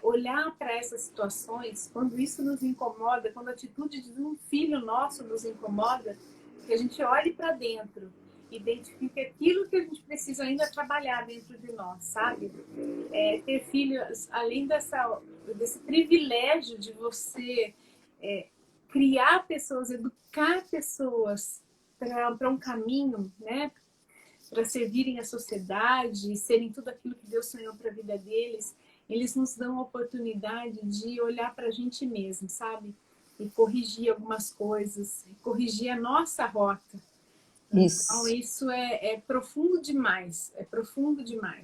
olhar para essas situações, quando isso nos incomoda, quando a atitude de um filho nosso nos incomoda, que a gente olhe para dentro, identifique aquilo que a gente precisa ainda trabalhar dentro de nós, sabe? Ter filhos, além desse privilégio de você criar pessoas, educar pessoas para um caminho, né? Para servirem à sociedade, serem tudo aquilo que Deus sonhou para a vida deles, eles nos dão a oportunidade de olhar para a gente mesmo, sabe? E corrigir algumas coisas, corrigir a nossa rota. Isso. Então, isso é profundo demais,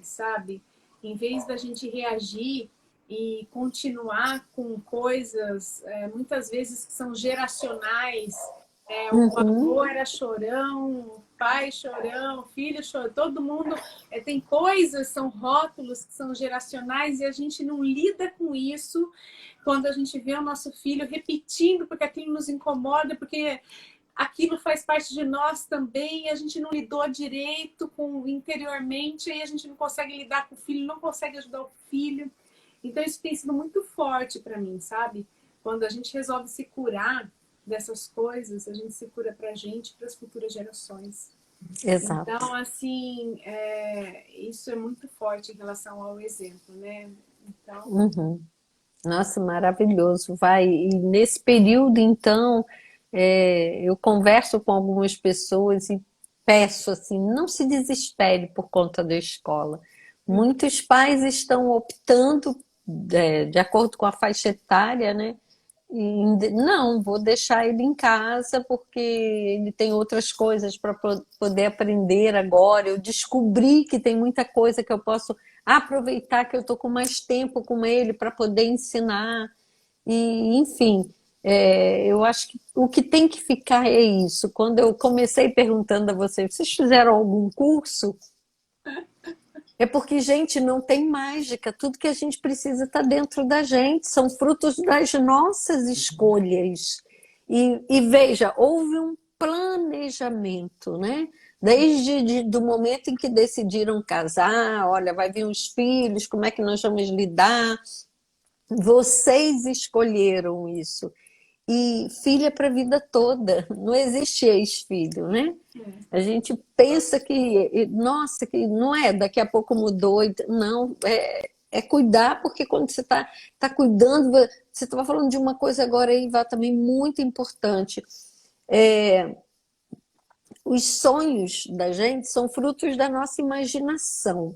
sabe? Em vez da gente reagir e continuar com coisas, muitas vezes, que são geracionais, o avô era chorão, o pai chorão, o filho chorão, todo mundo tem coisas, são rótulos que são geracionais e a gente não lida com isso quando a gente vê o nosso filho repetindo, porque aquilo nos incomoda, porque aquilo faz parte de nós também, a gente não lidou direito interiormente, aí a gente não consegue lidar com o filho, não consegue ajudar o filho. Então isso tem sido muito forte para mim, sabe? Quando a gente resolve se curar dessas coisas, a gente se cura para a gente e para as futuras gerações. Exato. Então, assim, isso é muito forte em relação ao exemplo, né? Então... Nossa, maravilhoso. E nesse período, então, eu converso com algumas pessoas e peço assim, não se desespere por conta da escola. Muitos pais estão optando, de acordo com a faixa etária, né, Não, vou deixar ele em casa porque ele tem outras coisas para poder aprender agora. Eu descobri que tem muita coisa que eu posso aproveitar, que eu estou com mais tempo com ele para poder ensinar. E, enfim, eu acho que o que tem que ficar é isso. Quando eu comecei perguntando a vocês fizeram algum curso? É porque, gente, não tem mágica. Tudo que a gente precisa está dentro da gente. São frutos das nossas escolhas. E veja, houve um planejamento, né? Desde do momento em que decidiram casar, olha, vai vir os filhos, como é que nós vamos lidar? Vocês escolheram isso. E filha para a vida toda. Não existe ex-filho, né? A gente pensa que, nossa, que não é, daqui a pouco mudou. Não, é cuidar, porque quando você tá cuidando, você estava falando de uma coisa agora aí, Vá, também muito importante. Os sonhos da gente são frutos da nossa imaginação.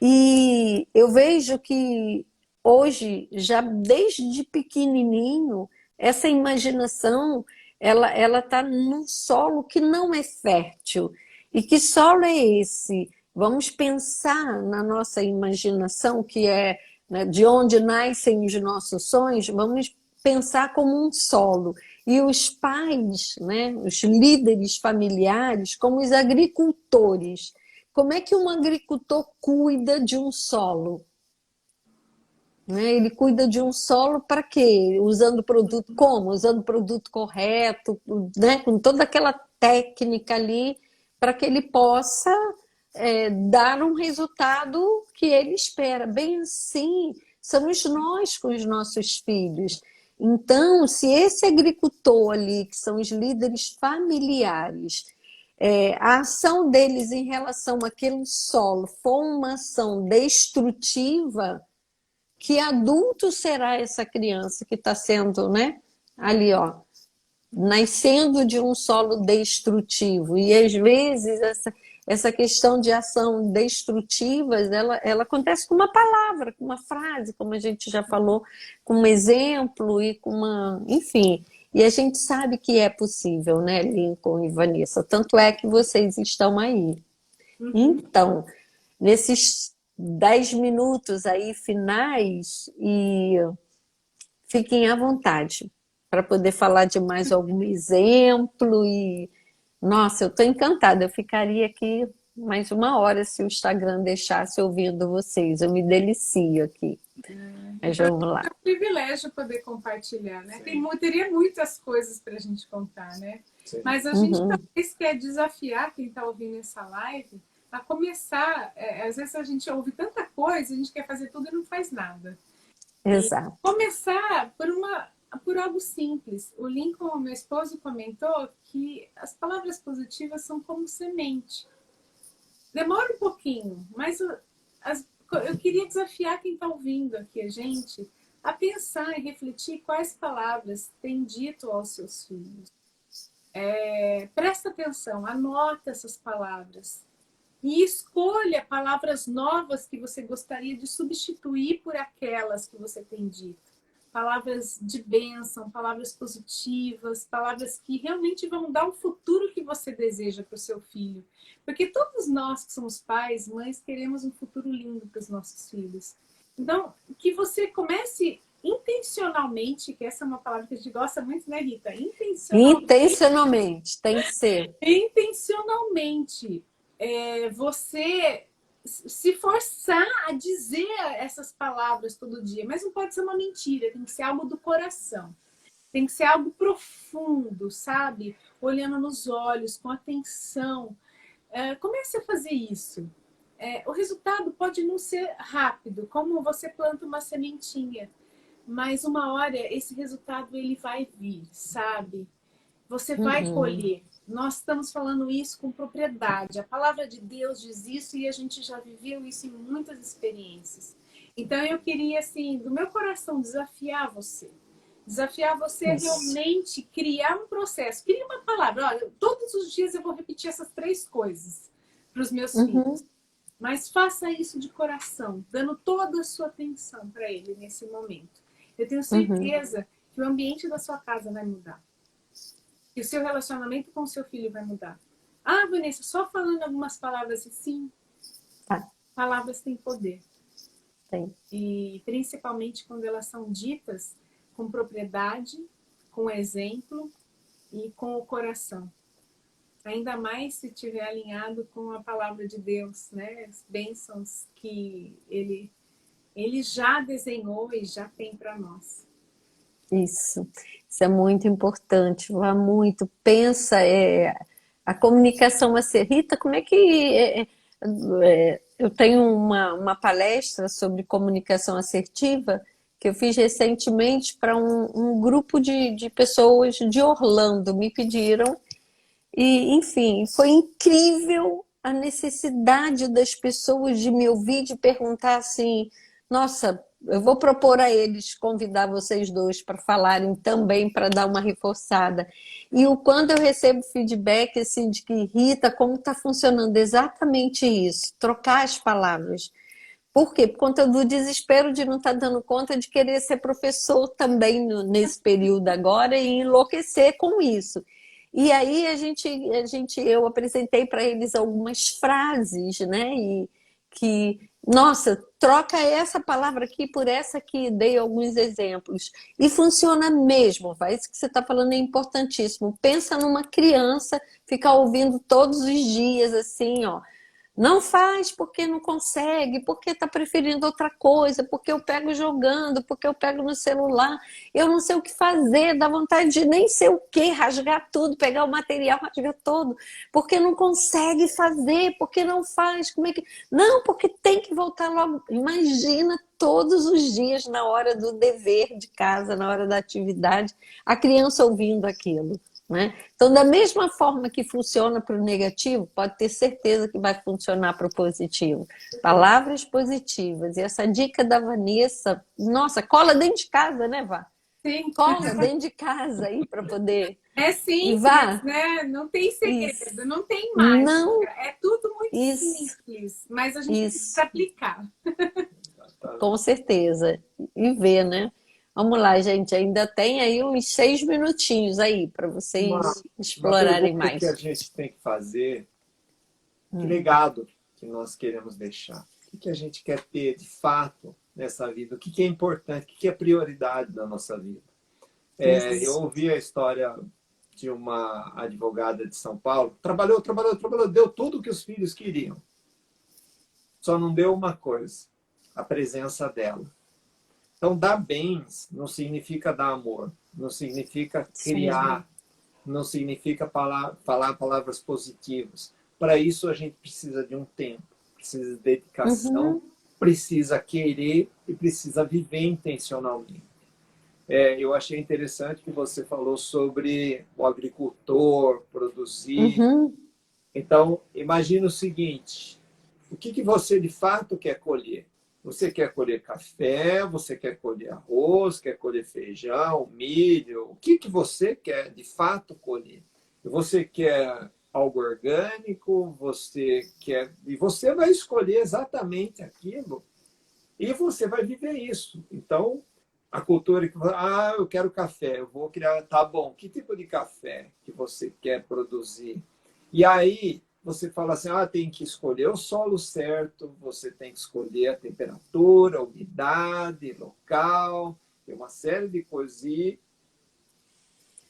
E eu vejo que hoje, já desde pequenininho, essa imaginação ela está num solo que não é fértil. E que solo é esse? Vamos pensar na nossa imaginação, que é, né, de onde nascem os nossos sonhos, vamos pensar como um solo. E os pais, né, os líderes familiares, como os agricultores. Como é que um agricultor cuida de um solo? Né? Ele cuida de um solo para quê? Usando produto como? Usando produto correto, né? Com toda aquela técnica ali para que ele possa dar um resultado que ele espera. Bem assim, somos nós com os nossos filhos. Então, se esse agricultor ali, que são os líderes familiares, a ação deles em relação àquele solo for uma ação destrutiva, que adulto será essa criança que está sendo, né, ali, ó, nascendo de um solo destrutivo? E às vezes essa questão de ação destrutiva, ela acontece com uma palavra, com uma frase, como a gente já falou, com um exemplo e com uma, enfim. E a gente sabe que é possível, né, Lincoln e Vanessa? Tanto é que vocês estão aí. Então, nesses 10 minutos aí finais, e fiquem à vontade para poder falar de mais algum exemplo. E nossa, eu estou encantada, eu ficaria aqui mais uma hora se o Instagram deixasse ouvindo vocês. Eu me delicio aqui. Mas vamos lá. É um privilégio poder compartilhar, né? Teria muitas coisas para a gente contar, né? Sim. Mas a gente talvez quer desafiar quem está ouvindo essa live a começar. Às vezes a gente ouve tanta coisa, a gente quer fazer tudo e não faz nada. Exato. E começar por algo simples. O Lincoln, meu esposo, comentou que as palavras positivas são como semente. Demora um pouquinho, mas eu queria desafiar quem está ouvindo aqui, a gente, a pensar e refletir quais palavras tem dito aos seus filhos. Presta atenção, anota essas palavras. E escolha palavras novas que você gostaria de substituir por aquelas que você tem dito. Palavras de bênção, palavras positivas, palavras que realmente vão dar o futuro que você deseja para o seu filho. Porque todos nós que somos pais, mães, queremos um futuro lindo para os nossos filhos. Então, que você comece intencionalmente, que essa é uma palavra que a gente gosta muito, né, Rita? Intencionalmente, tem que ser. Intencionalmente. Você se forçar a dizer essas palavras todo dia, mas não pode ser uma mentira, tem que ser algo do coração, tem que ser algo profundo, sabe? Olhando nos olhos, com atenção. Comece a fazer isso. O resultado pode não ser rápido, como você planta uma sementinha, mas uma hora esse resultado ele vai vir, sabe? Você vai colher. Nós estamos falando isso com propriedade. A palavra de Deus diz isso e a gente já viveu isso em muitas experiências. Então eu queria, assim, do meu coração, desafiar você. Desafiar você a realmente criar um processo. Cria uma palavra. Olha, todos os dias eu vou repetir essas 3 coisas para os meus filhos. Mas faça isso de coração, dando toda a sua atenção para ele nesse momento. Eu tenho certeza que o ambiente da sua casa vai mudar. Que o seu relacionamento com o seu filho vai mudar. Ah, Vanessa, só falando algumas palavras assim, Tá. Palavras têm poder. Tem. E principalmente quando elas são ditas com propriedade, com exemplo e com o coração. Ainda mais se estiver alinhado com a palavra de Deus, né? As bênçãos que ele já desenhou e já tem para nós. Isso é muito importante, vá muito, pensa, a comunicação Rita, como é que eu tenho uma palestra sobre comunicação assertiva que eu fiz recentemente para um grupo de pessoas de Orlando, me pediram, e enfim, foi incrível a necessidade das pessoas de me ouvir, de perguntar assim, nossa, eu vou propor a eles convidar vocês dois para falarem também, para dar uma reforçada. E quando eu recebo feedback assim, de que, Rita, como está funcionando exatamente isso, trocar as palavras. Por quê? Por conta do desespero de não estar dando conta de querer ser professor também nesse período agora e enlouquecer com isso. E aí eu apresentei para eles algumas frases, né? E que, nossa, troca essa palavra aqui por essa aqui, dei alguns exemplos. E funciona mesmo, vai? Isso que você está falando é importantíssimo. Pensa numa criança, ficar ouvindo todos os dias, assim, ó. Não faz porque não consegue, porque está preferindo outra coisa, porque eu pego jogando, porque eu pego no celular, eu não sei o que fazer, dá vontade de nem sei o que, rasgar tudo, pegar o material, rasgar todo, porque não consegue fazer, porque não faz, como é que... Não, porque tem que voltar logo. Imagina todos os dias, na hora do dever de casa, na hora da atividade, a criança ouvindo aquilo. Né? Então, da mesma forma que funciona para o negativo, pode ter certeza que vai funcionar para o positivo. Palavras positivas. E essa dica da Vanessa, nossa, cola dentro de casa, né, Vá? Sim. Cola dentro de casa aí para poder... É simples, Vá, né? Não tem segredo, isso. não tem mágica. Não, É tudo muito isso, simples, mas a gente precisa isso, aplicar. com certeza. E ver, né? Vamos lá, gente. Ainda tem aí uns 6 minutinhos aí para vocês Uma explorarem pergunta que a mais. gente tem que fazer: que legado que nós queremos deixar? O que a gente quer ter de fato nessa vida? O que é importante? O que é prioridade da nossa vida? Eu ouvi a história de uma advogada de São Paulo. Trabalhou, deu tudo o que os filhos queriam. Só não deu uma coisa: a presença dela. Então, dar bens não significa dar amor, não significa criar, não significa falar palavras positivas. Para isso, a gente precisa de um tempo, precisa de dedicação, precisa querer e precisa viver intencionalmente. Eu achei interessante que você falou sobre o agricultor produzir. Então, imagina o seguinte: o que você de fato quer colher? Você quer colher café, você quer colher arroz, quer colher feijão, milho? O que você quer de fato colher? Você quer algo orgânico, e você vai escolher exatamente aquilo e você vai viver isso. Então, a cultura que eu quero café, eu vou criar, tá bom, que tipo de café que você quer produzir? E aí você fala assim, tem que escolher o solo certo, você tem que escolher a temperatura, a umidade, local, tem uma série de coisas. E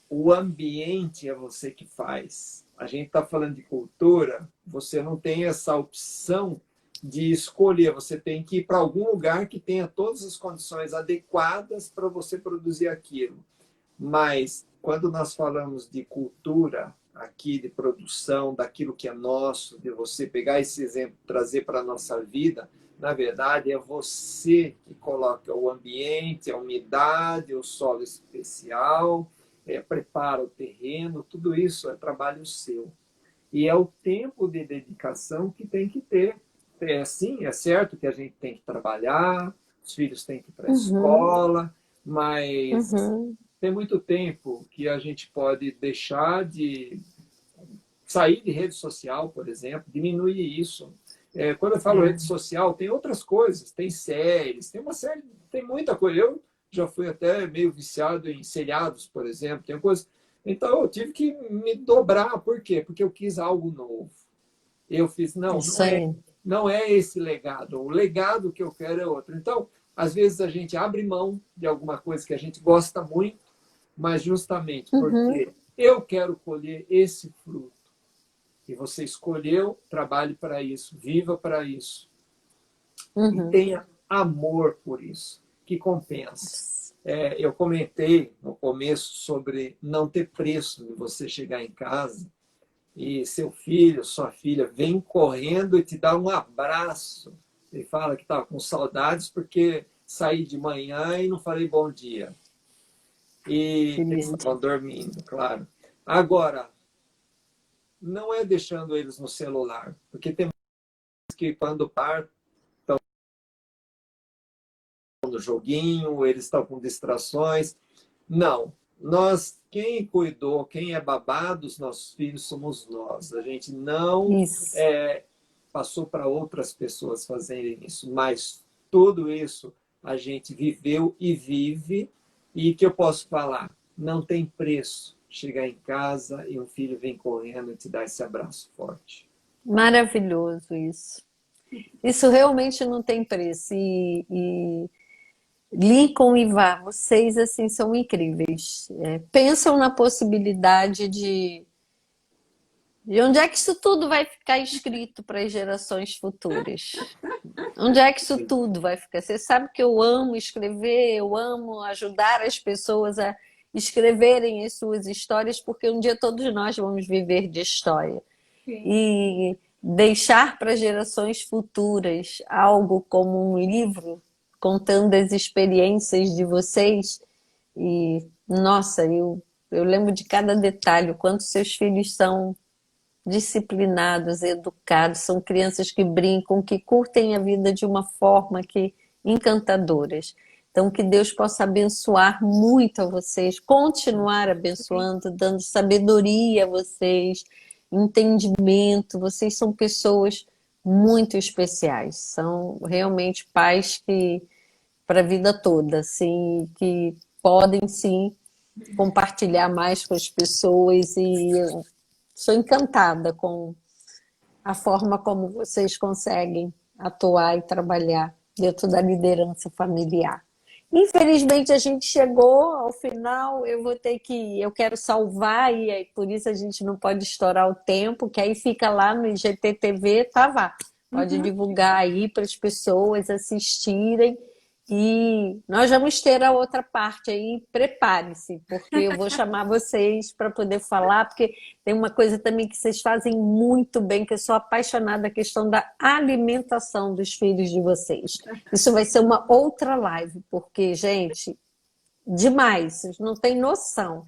o ambiente é você que faz. A gente está falando de cultura, você não tem essa opção de escolher, você tem que ir para algum lugar que tenha todas as condições adequadas para você produzir aquilo. Mas quando nós falamos de cultura aqui, de produção, daquilo que é nosso, de você pegar esse exemplo, trazer para a nossa vida, na verdade é você que coloca o ambiente, a umidade, o solo especial, prepara o terreno, tudo isso é trabalho seu. E é o tempo de dedicação que tem que ter. Sim, é certo que a gente tem que trabalhar, os filhos têm que ir para a escola, mas tem muito tempo que a gente pode deixar de sair de rede social, por exemplo, diminuir isso. Quando eu falo rede social, tem outras coisas, tem séries, tem muita coisa. Eu já fui até meio viciado em seriados, por exemplo, tem coisas. Então eu tive que me dobrar, por quê? Porque eu quis algo novo. Eu fiz, Isso aí. não é esse legado. O legado que eu quero é outro. Então, às vezes a gente abre mão de alguma coisa que a gente gosta muito, mas justamente Uhum, porque eu quero colher esse fruto. E você escolheu, trabalhe para isso, viva para isso. E uhum. tenha amor por isso, que compensa. Eu comentei no começo sobre não ter preço de você chegar em casa e seu filho, sua filha, vem correndo e te dá um abraço. Ele fala que estava com saudades porque saí de manhã e não falei bom dia. Que E eles lindo. estavam dormindo, claro. Agora, não é deixando eles no celular, porque tem que quando partem no joguinho, eles estão com distrações. Não. Nós, quem cuidou, quem é babá dos nossos filhos somos nós. A gente não Isso. passou para outras pessoas fazerem isso, mas tudo isso a gente viveu e vive. E que eu posso falar? Não tem preço chegar em casa e um filho vem correndo e te dar esse abraço forte. Maravilhoso isso. Isso realmente não tem preço. E Lincoln e Vá, vocês assim são incríveis. Pensam na possibilidade de onde é que isso tudo vai ficar escrito para as gerações futuras. Onde é que isso tudo vai ficar? Você sabe que eu amo escrever, eu amo ajudar as pessoas a escreverem as suas histórias, porque um dia todos nós vamos viver de história. Sim. E deixar para gerações futuras algo como um livro contando as experiências de vocês. E, nossa, eu lembro de cada detalhe, o quanto seus filhos são disciplinados, educados, são crianças que brincam, que curtem a vida de uma forma que encantadoras. Então, que Deus possa abençoar muito a vocês, continuar abençoando, dando sabedoria a vocês, entendimento. Vocês são pessoas muito especiais, são realmente pais que para a vida toda, assim, que podem sim compartilhar mais com as pessoas e eu sou encantada com a forma como vocês conseguem atuar e trabalhar dentro da liderança familiar. Infelizmente a gente chegou ao final, eu vou ter que, eu quero salvar e aí, por isso a gente não pode estourar o tempo, que aí fica lá no IGTV, tá, Vá? Pode Uhum. divulgar aí para as pessoas assistirem e nós vamos ter a outra parte aí, prepare-se, porque eu vou chamar vocês para poder falar, porque tem uma coisa também que vocês fazem muito bem, que eu sou apaixonada, a questão da alimentação dos filhos de vocês. Isso vai ser uma outra live, porque, gente, demais, vocês não têm noção.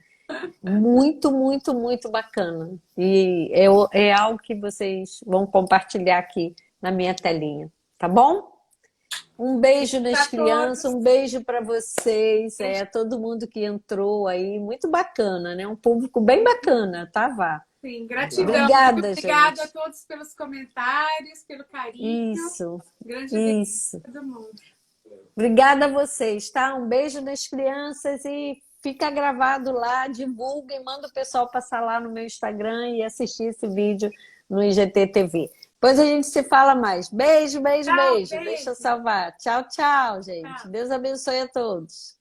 Muito, muito, muito bacana. E é algo que vocês vão compartilhar aqui na minha telinha, tá bom? Um beijo nas Para crianças, todos. um beijo para vocês, todo mundo que entrou aí, muito bacana, né? Um público bem bacana, tá, Vá? Sim, Legal. gratidão. Obrigada, Obrigada a gente. todos pelos comentários, pelo carinho. Isso, Grande beijo isso. a todo mundo. Obrigada a vocês, tá? Um beijo nas crianças e fica gravado lá, divulguem, manda o pessoal passar lá no meu Instagram e assistir esse vídeo no IGTV. Depois a gente se fala mais. Beijo, beijo, Tchau, beijo. beijo. Deixa eu salvar. Tchau, tchau, gente. Tchau. Deus abençoe a todos.